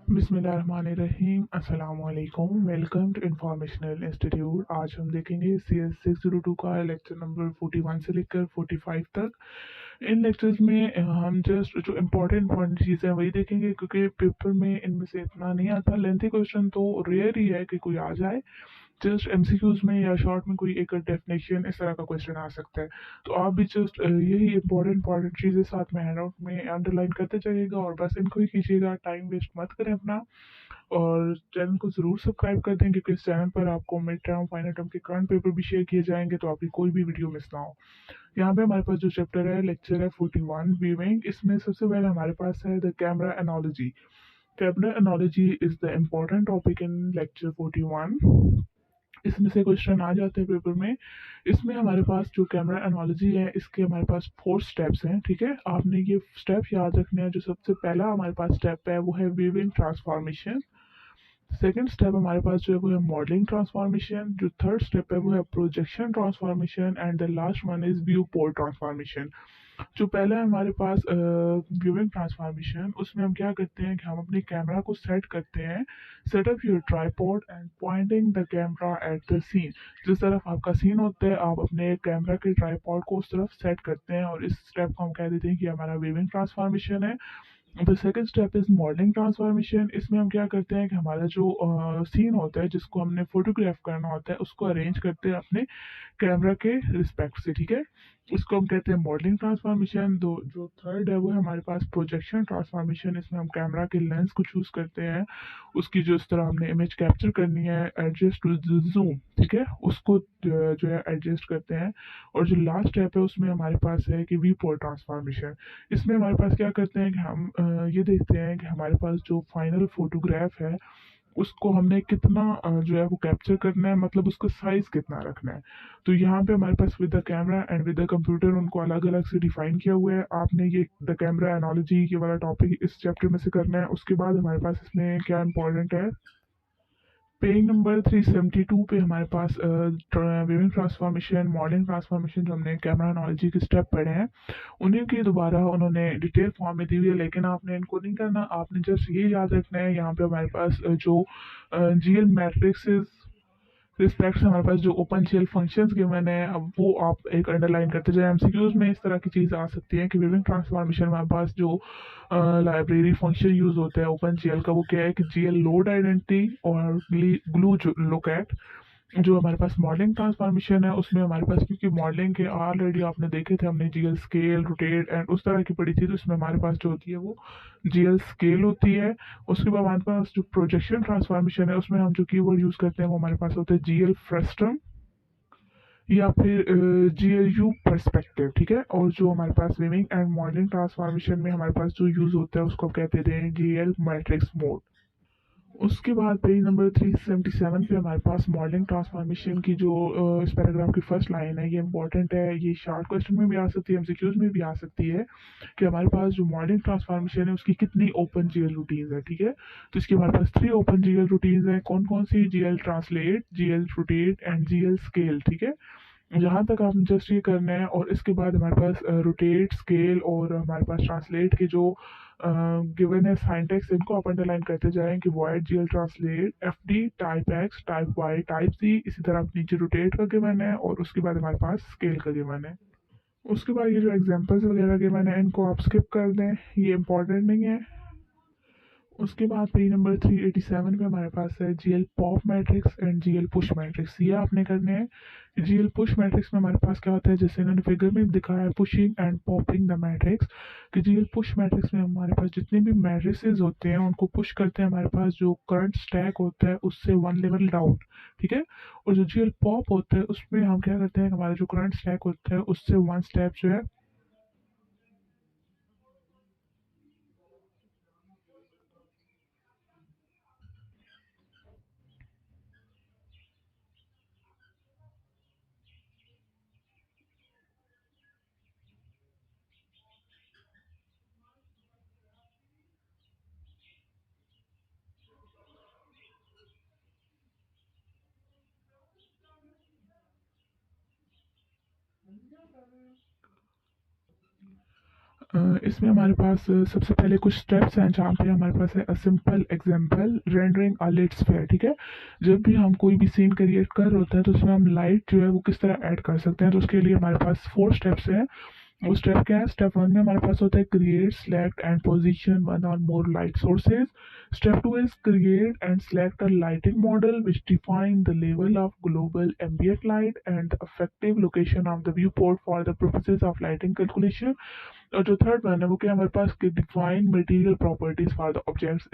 बिस्मिल्लाहिर्रहमानिर्रहीम अस्सलाम वालेकुम। Welcome to informational institute. आज हम देखेंगे CS 602 का लेक्चर नंबर 41 से लेकर 45 तक। इन लेक्चर्स में हम जस्ट जो इम्पोर्टेंट इम्पोर्टेंट चीज़ें वही देखेंगे, क्योंकि पेपर में इनमें से इतना नहीं आता। लेंथी क्वेश्चन तो रेयर ही है कि कोई आ जाए। जस्ट एमसीक्यूज में या शॉर्ट में कोई एक डेफिनेशन इस तरह का क्वेश्चन आ सकता है। तो आप भी जस्ट यही इंपॉर्टेंट इंपॉर्टेंट चीज़ें साथ में हैंड आउट में अंडरलाइन करते जाइएगा और बस इनको ही कीजिएगा। टाइम वेस्ट मत करें अपना, और चैनल को ज़रूर सब्सक्राइब कर दें, क्योंकि इस चैनल पर आपको मिड टर्म फाइनल टर्म के करंट पेपर भी शेयर किए जाएंगे, तो आपकी कोई भी वीडियो मिस ना हो। यहाँ पे हमारे पास जो चैप्टर है, लेक्चर है 41 व्यूइंग। इसमें सबसे पहले हमारे पास है the camera analogy. Camera analogy is the important topic in lecture 41। इसमें से क्वेश्चन आ जाते हैं पेपर में। इसमें हमारे पास जो कैमरा एनालॉजी है, इसके हमारे पास 4 स्टेप्स हैं। ठीक है, आपने ये स्टेप याद रखने हैं। जो सबसे पहला हमारे पास स्टेप है वो है विविंग ट्रांसफॉर्मेशन। सेकंड स्टेप हमारे पास जो है वो है मॉडलिंग ट्रांसफॉर्मेशन। जो थर्ड स्टेप है वो है projection transformation, and the last one is view port transformation. जो पहला है हमारे पास व्यूइंग ट्रांसफॉर्मेशन, उसमें हम क्या करते हैं कि हम अपने कैमरा को सेट करते हैं। Set up your tripod and pointing the camera at the scene. जिस तरफ आपका सीन होता है, आप अपने कैमरा के ट्राइपॉड को उस तरफ सेट करते हैं, और इस स्टेप को हम कह देते हैं कि हमारा व्यूइंग ट्रांसफॉर्मेशन है। The second step is modelling transformation. इसमें हम क्या करते हैं कि हमारा जो सीन होता है, जिसको हमने फोटोग्राफ करना होता है, उसको अरेंज करते हैं अपने कैमरा के रिस्पेक्ट से। ठीक है, इसको हम कहते हैं मॉडलिंग ट्रांसफॉर्मेशन। दो जो थर्ड है वो है हमारे पास प्रोजेक्शन ट्रांसफॉर्मेशन। इसमें हम कैमरा के लेंस को चूज करते हैं, उसकी जो इस तरह हमने इमेज कैप्चर करनी है, एडजस्ट टू जूम, ठीक है, उसको जो है एडजस्ट करते हैं। और जो लास्ट स्टेप है उसमें हमारे पास है कि वी पोर्ट ट्रांसफॉर्मेशन। इसमें हमारे पास क्या करते हैं कि हम ये देखते हैं कि हमारे पास जो फाइनल फोटोग्राफ है, उसको हमने कितना जो है वो कैप्चर करना है, मतलब उसका साइज कितना रखना है। तो यहाँ पे हमारे पास with the camera and with the computer उनको अलग अलग से डिफाइन किया हुआ है। आपने ये द कैमरा एनोलॉजी ये वाला टॉपिक इस चैप्टर में से करना है। उसके बाद हमारे पास इसमें क्या इंपॉर्टेंट है, पेज नंबर 372 पे हमारे पास विविंग ट्रांसफॉर्मेशन, मॉडलिंग ट्रांसफॉर्मेशन, जो हमने कैमरा एनालॉजी के स्टेप पढ़े हैं, उन्हीं की दोबारा उन्होंने डिटेल फॉर्म में दी हुई है। लेकिन आपने इनको नहीं करना, आपने जस्ट ये याद रखना है। यहाँ पे हमारे पास जो जीएल मैट्रिक्स रिस्पेक्ट से हमारे पास जो ओपन शेल फंक्शंस गिवन है, अब वो आप एक अंडरलाइन करते जाए। एमसीक्यूज में इस तरह की चीज़ आ सकती है कि विविंग ट्रांसफॉर्मेशन में हमारे पास जो लाइब्रेरी फंक्शन यूज होता है ओपन जेल का, वो क्या है कि जीएल लोड आइडेंटिटी और ग्लू लुक एट। जो हमारे पास मॉडलिंग ट्रांसफॉर्मेशन है, उसमें हमारे पास, क्योंकि मॉडलिंग के ऑलरेडी आपने देखे थे, हमने जीएल स्केल, रोटेट एंड उस तरह की पढ़ी थी, तो इसमें हमारे पास जो होती है वो जीएल स्केल होती है। उसके बाद हमारे पास जो प्रोजेक्शन ट्रांसफॉर्मेशन है, उसमें हम जो कीवर्ड यूज करते हैं वो हमारे पास होता है जीएल फ्रस्टम या फिर जीएलयू पर्सपेक्टिव। ठीक है, और जो हमारे पास विविंग एंड मॉडलिंग ट्रांसफॉर्मेशन में हमारे पास जो यूज होता है उसको हम कहते हैं जीएल मैट्रिक्स मोड। उसके बाद पेज नंबर 377 पे हमारे पास मॉडलिंग ट्रांसफॉर्मेशन की जो इस पैराग्राफ की फर्स्ट लाइन है, ये इंपॉर्टेंट है। ये शॉर्ट क्वेश्चन में भी आ सकती है, एमसीक्यूज में भी आ सकती है, कि हमारे पास जो मॉडलिंग ट्रांसफॉर्मेशन है उसकी कितनी ओपन जीएल रूटीन्स है। ठीक है, तो इसके हमारे पास 3 ओपन जीएल रूटीन्स हैं। कौन कौन सी? GL translate, GL rotate and GL scale. ठीक है, जहाँ तक आप जस्ट ये करना है। और इसके बाद हमारे पास रोटेट, स्केल और हमारे पास ट्रांसलेट के जो गिवन है साइंटेक्स, इनको आप अंडरलाइन करते जाएं कि void GL translate, F D, type X, type Y, type C. इसी तरह आप नीचे रोटेट का गिवन है, और उसके बाद हमारे पास स्केल का गिवन है। उसके बाद ये जो एग्जांपल्स वगैरह गिवन है, इनको आप स्किप कर दें, ये इंपॉर्टेंट नहीं है। उसके बाद पेज नंबर 387 पे हमारे पास है GL pop matrix and GL push matrix. ये आपने करने हैं। जीएल पुश मैट्रिक्स में हमारे पास क्या होता है, जैसे इन्होंने फिगर में दिखाया है, pushing and popping the matrix. कि जीएल पुश मैट्रिक्स में हमारे पास जितने भी मैट्रिसेस होते हैं उनको पुश करते हैं हमारे पास जो करंट स्टैक होता है उससे 1 लेवल डाउन। ठीक है, और जो जीएल पॉप होता है उसमें हम क्या करते हैं, हमारा जो करंट स्टैक होता है उससे 1 स्टेप जो है। इसमें हमारे पास सबसे पहले कुछ स्टेप्स हैं जहाँ पे हमारे पास है a simple example rendering a lit sphere, ठीक है। जब भी हम कोई भी सीन क्रिएट कर रहे होते हैं तो उसमें हम लाइट जो है वो किस तरह ऐड कर सकते हैं, तो उसके लिए हमारे पास 4 स्टेप्स हैं। वो स्टेप क्या है? स्टेप 1 में हमारे पास होता है create select and position one or more light sources. Step 2 is create and select a lighting model which define the level of global ambient light and the effective location of the viewport for the purposes of lighting calculation। और जो third one है वो क्या है हमारे पास कि define material properties for the objects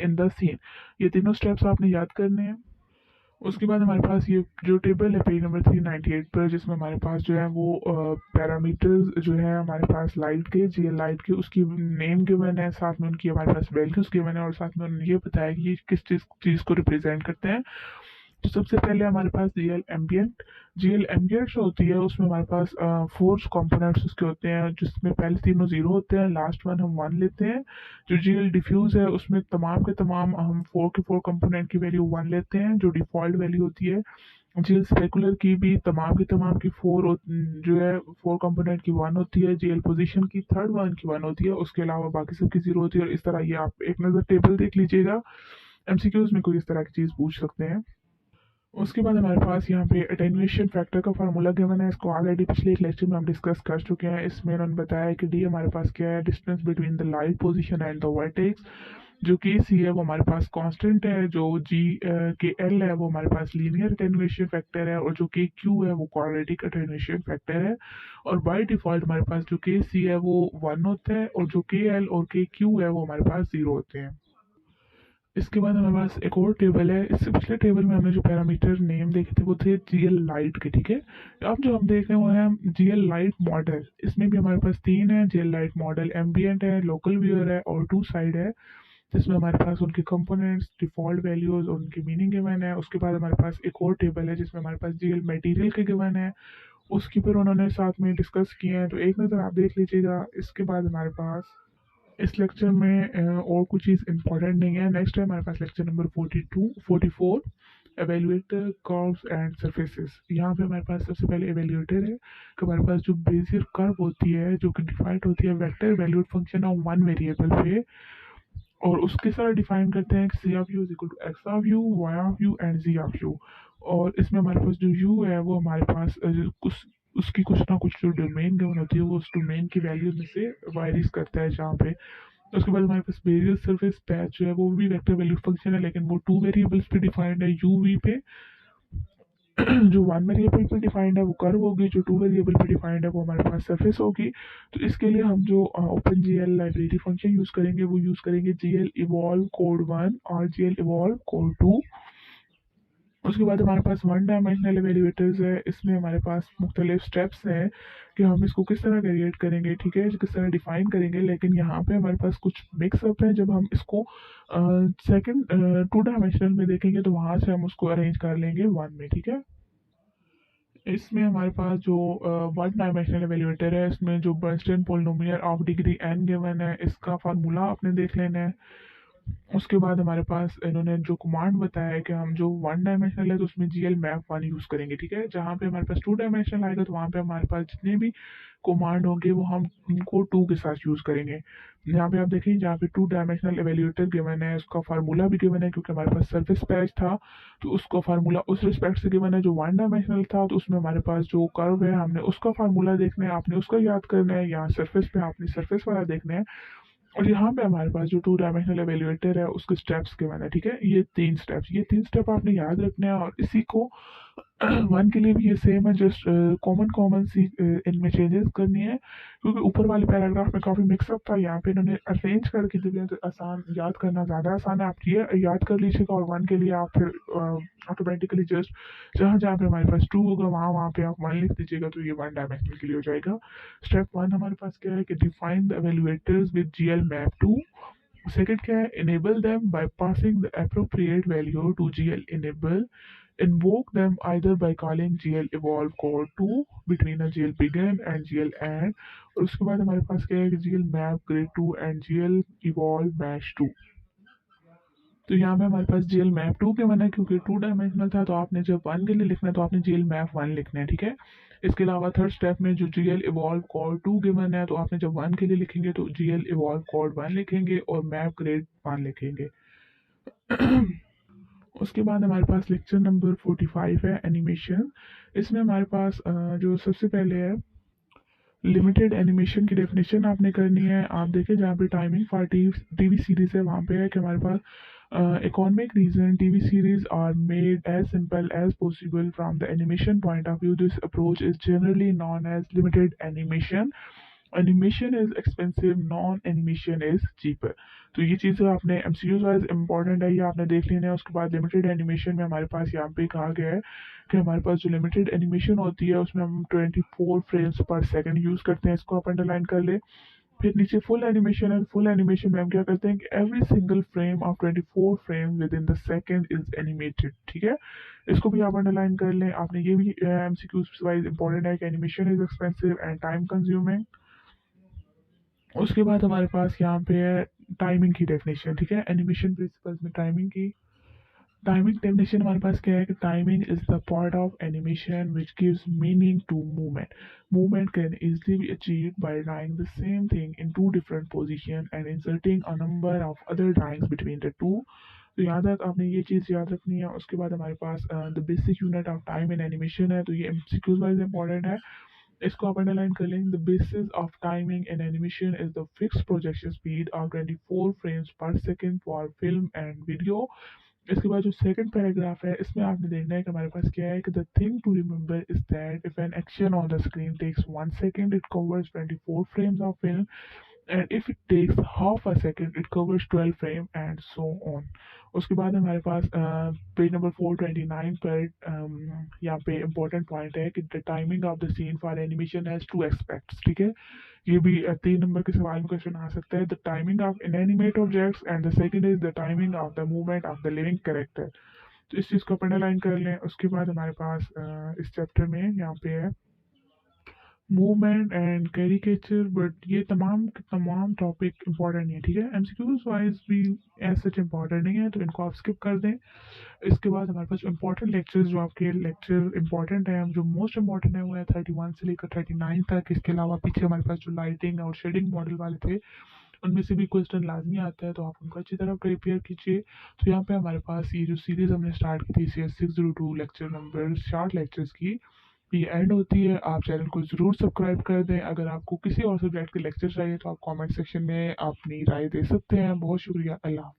in the scene. ये तीनों स्टेप्स आपने याद करने हैं। उसके बाद हमारे पास ये जो टेबल है पेज नंबर 398 पर, जिसमें हमारे पास जो है वो पैरामीटर्स जो है हमारे पास लाइट के जी लाइट के उसकी नेम गिवन है, साथ में उनकी हमारे पास वैल्यूज गिवन है और साथ में उन्होंने ये बताया कि ये किस चीज़ को रिप्रेजेंट करते हैं। तो सबसे पहले हमारे पास जीएल एम्बियंट जो होती है उसमें हमारे पास 4 कंपोनेंट्स उसके होते हैं, जिसमें पहले तीनों जीरो होते हैं, लास्ट वन हम वन लेते हैं। जो जीएल डिफ्यूज है उसमें तमाम के तमाम हम 4 के 4 कंपोनेंट की वैल्यू वन लेते हैं, जो डिफॉल्ट वैल्यू होती है। जीएल स्पेकुलर की तमाम की जो है 4 कंपोनेंट की वन होती है। जीएल पोजीशन की थर्ड वन की वन होती है, उसके अलावा बाकी सबकी जीरो होती है। और इस तरह ये आप एक नज़र टेबल देख लीजिएगा, एमसीक्यूज में कोई इस तरह की चीज़ पूछ सकते हैं। उसके बाद हमारे पास यहाँ पे अटेन्यूएशन फैक्टर का फार्मूला गिवन है, इसको ऑलरेडी पिछले एक लेक्चर में हम डिस्कस कर चुके हैं। इसमें उन्होंने बताया कि डी हमारे पास क्या है, distance between the light position and the vertex. जो कि सी है वो हमारे पास कांस्टेंट है, जो जी के एल है वो हमारे पास लीनियर अटेन्यूएशन फैक्टर है, और जो के क्यू है वो क्वाड्रेटिक अटेन्यूएशन फैक्टर है। और बाय डिफॉल्ट हमारे पास जो के सी है वो वन होता है, और जो के एल और के क्यू है वो हमारे पास जीरो होते हैं। इसके बाद हमारे पास एक और टेबल है। इससे पिछले टेबल में हमने जो पैरामीटर नेम देखे थे वो थे जीएल लाइट के, ठीक है। अब जो हम देख रहे हैं वो है जीएल लाइट मॉडल। इसमें भी हमारे पास तीन है जीएल लाइट मॉडल, एम्बियंट है, लोकल व्यूअर है और टू साइड है। जिसमें हमारे पास उनके कंपोनेंट्स, डिफॉल्ट वैल्यूज और उनकी मीनिंग गिवन है। उसके बाद हमारे पास एक और टेबल है जिसमें हमारे पास जीएल मटेरियल के गिवन है, उसकी फिर उन्होंने साथ में डिस्कस किए हैं, तो एक नज़र आप देख लीजिएगा। इसके बाद हमारे पास इस लेक्चर में और कुछ चीज़ इंपॉर्टेंट नहीं है। नेक्स्ट है हमारे पास lecture number 44 evaluator curves and surfaces. यहाँ पे हमारे पास सबसे पहले एवेल्यूएटर है कि हमारे पास जो बेसिक कर्व होती है जो कि डिफाइंड होती है vector valued function of one variable पे, और उसके साथ डिफाइन करते हैं C of u is equal to x of u, y of u and z of u. और इसमें हमारे पास जो यू है वो हमारे पास कुछ उसकी कुछ ना कुछ जो डोमेन गिवन होती है वो उस डोमेन की वैल्यू में से वायरीज करता है जहाँ पे। उसके बाद हमारे पास वेरियल सरफेस पैच जो है वो भी वेक्टर वैल्यू फंक्शन है, लेकिन वो टू वेरिएबल्स पे डिफाइंड है यू वी पे। जो वन वेरिएबल पे डिफाइंड है वो कर्व होगी, जो टू वेरिएबल पे डिफाइंड है वो हमारे पास सरफेस होगी। तो इसके लिए हम जो open GL library function use करेंगे वो यूज करेंगे जीएल इवॉल्व कोड 1 और जीएल इवॉल्व कोड 2। उसके बाद हमारे पास वन डायमेंशनल एवेल्यूएटर्स है। इसमें हमारे पास मुख्तलिफ स्टेप्स हैं कि हम इसको किस तरह क्रिएट करेंगे, ठीक है, किस तरह डिफाइन करेंगे। लेकिन यहाँ पे हमारे पास कुछ मिक्सअप है, जब हम इसको सेकंड 2 डायमेंशनल में देखेंगे तो वहाँ से हम उसको अरेंज कर लेंगे वन में, ठीक है। इसमें हमारे पास जो वन डायमेंशनल एवेल्यूएटर है, इसमें जो Bernstein polynomial of degree n given है, इसका फार्मूला आपने देख लेना है। उसके बाद हमारे पास इन्होंने जो कमांड बताया है कि हम जो वन डायमेंशनल है तो उसमें जीएल मैप वन यूज़ करेंगे, ठीक है। जहाँ पे हमारे पास 2 डायमेंशनल आएगा तो वहाँ पे हमारे पास जितने भी कमांड होंगे वो हम उनको टू के साथ यूज़ करेंगे। यहाँ पे आप देखें जहाँ पे 2 डायमेंशनल एवेल्यूएटर गिवन है उसका फार्मूला भी गिवन है, क्योंकि हमारे पास सरफेस पैच था तो उसका फार्मूला उस रिस्पेक्ट से गिवन है। जो वन डायमेंशनल था तो उसमें हमारे पास जो कर्व है हमने उसका फार्मूला देखना है, आपने उसका याद करना है। यहाँ सरफेस पे आपने सरफेस वाला देखना है। और यहाँ पे हमारे पास जो 2 डायमेंशनल एवेल्यूएटर है उसके स्टेप्स के मैंने, ठीक है, ये तीन स्टेप आपने याद रखने हैं। और इसी को वन के लिए भी ये सेम है, जस्ट कॉमन कॉमन सी इनमें चेंजेस करनी है, क्योंकि ऊपर वाले पैराग्राफ में काफ़ी मिक्सअप था। यहाँ पे इन्होंने अरेंज करके दिए तो आसान, याद करना ज़्यादा आसान है। आप ये याद कर लीजिएगा और वन के लिए आप फिर ऑटोमेटिकली जस्ट जहाँ जहाँ पे हमारे पास टू होगा वहाँ वहाँ पे आप वन लिख दीजिएगा तो ये वन डायमेंशनल के लिए हो जाएगा। स्टेप वन हमारे पास क्या है कि define the evaluators with GL map two. Second क्या है, enable them by passing the appropriate value to GL enable, invoke them either by calling GL evolve code 2 between a GL begin and GL end। और उसके बाद हमारे पास क्या है कि GL map grid 2 and GL evolve mesh 2। तो यहाँ पे हमारे पास जीएल मैप 2 के बना है, क्योंकि 2 डायमेंशनल था, तो आपने जब 1 के लिए लिखना है तो आपने जीएल मैप 1 लिखना है, ठीक है। इसके अलावा थर्ड स्टेप में जो जीएल इवॉल्व कोड 2 गिवन है, तो आपने जब 1 के लिए लिखेंगे तो जीएल इवॉल्व कोड 1 लिखेंगे और मैप ग्रेड 1 लिखेंगे। उसके बाद हमारे पास लेक्चर नंबर 45 है एनिमेशन। इसमें हमारे पास जो सबसे पहले है लिमिटेड एनिमेशन की डेफिनेशन आपने करनी है। आप देखें जहाँ पे टाइमिंग फॉर टीवी सीरीज है, वहाँ पे है कि हमारे पास economic reason TV series are made as simple as possible from the animation point of view. This approach is generally known as limited animation. Animation is expensive, non animation is cheaper. तो ये चीज़ें आपने MCQs wise important है, ये आपने देख लेना है। उसके बाद लिमिटेड एनिमेशन में हमारे पास यहाँ पे कहा गया है कि हमारे पास जो लिमिटेड एनिमेशन होती है उसमें हम 24 फ्रेम्स पर सेकंड यूज़ करते हैं, इसको आप अंडरलाइन कर ले। फिर नीचे फुल एनिमेशन है, फुल एनिमेशन में हम क्या करते हैं कि every single frame of 24 frame with in the second is animated, ठीक है। इसको भी आप अंडरलाइन कर लें। आपने ये भी एमसीक्यूज वाइज इंपॉर्टेंट है कि animation is expensive and time consuming. उसके बाद हमारे पास यहाँ पे है टाइमिंग की डेफिनेशन, ठीक है। एनिमेशन प्रिंसिपल्स में टाइमिंग डेफिनेशन हमारे पास क्या है कि timing is the part of animation which gives meaning to movement. Movement can easily be achieved by drawing the same thing in two different positions and inserting a number of other drawings between the two। तो यहाँ तक आपने ये चीज़ याद रखनी है। उसके बाद हमारे पास the basic unit of time in animation है, तो ये एमसीक्यूज वाइज इंपॉर्टेंट है, इसको आप अंडरलाइन कर लें। The basis of timing in animation is the fix projection speed of 24 frames per second for film and video. इसके बाद जो सेकंड पैराग्राफ है इसमें आपने देखना है कि हमारे पास क्या है कि the thing to remember is that if an action on the screen takes 1 second it covers 24 frames of film, and if it takes half a second it covers 12 frame and so on। उसके बाद हमारे पास page number 429 पर यहाँ पे important point है कि the timing of the scene for animation has two aspects, ठीक है। ये भी 3 नंबर के सवाल में क्वेश्चन आ सकता है। The timing of inanimate objects and the second is the timing of the movement of the living character. तो इस चीज़ को अंडरलाइन कर लें। उसके बाद हमारे पास इस चैप्टर में यहाँ पे है मूवमेंट एंड कैरिकेचर, बट ये तमाम के तमाम टॉपिक इंपॉर्टेंट नहीं है, ठीक है। एमसीक्यूज वाइज भी एज सच इंपॉर्टेंट नहीं है, तो इनको आप स्किप कर दें। इसके बाद हमारे पास इंपॉर्टेंट लेक्चर्स, जो आपके लेक्चर इंपॉर्टेंट है, जो मोस्ट इंपॉर्टेंट है वो है 31 से लेकर 39 तक। इसके अलावा पीछे हमारे पास जो लाइटिंग और शेडिंग मॉडल वाले थे उनमें से भी क्वेश्चन लाजमी आता है, तो आप उनको अच्छी तरह प्रिपेयर कीजिए। तो यहाँ पे हमारे पास ये जो सीरीज हमने स्टार्ट की थी CS602 lecture number short lectures की, ये एंड होती है। आप चैनल को ज़रूर सब्सक्राइब कर दें। अगर आपको किसी और सब्जेक्ट के लेक्चर चाहिए तो आप कमेंट सेक्शन में अपनी राय दे सकते हैं। बहुत शुक्रिया, अल्लाह।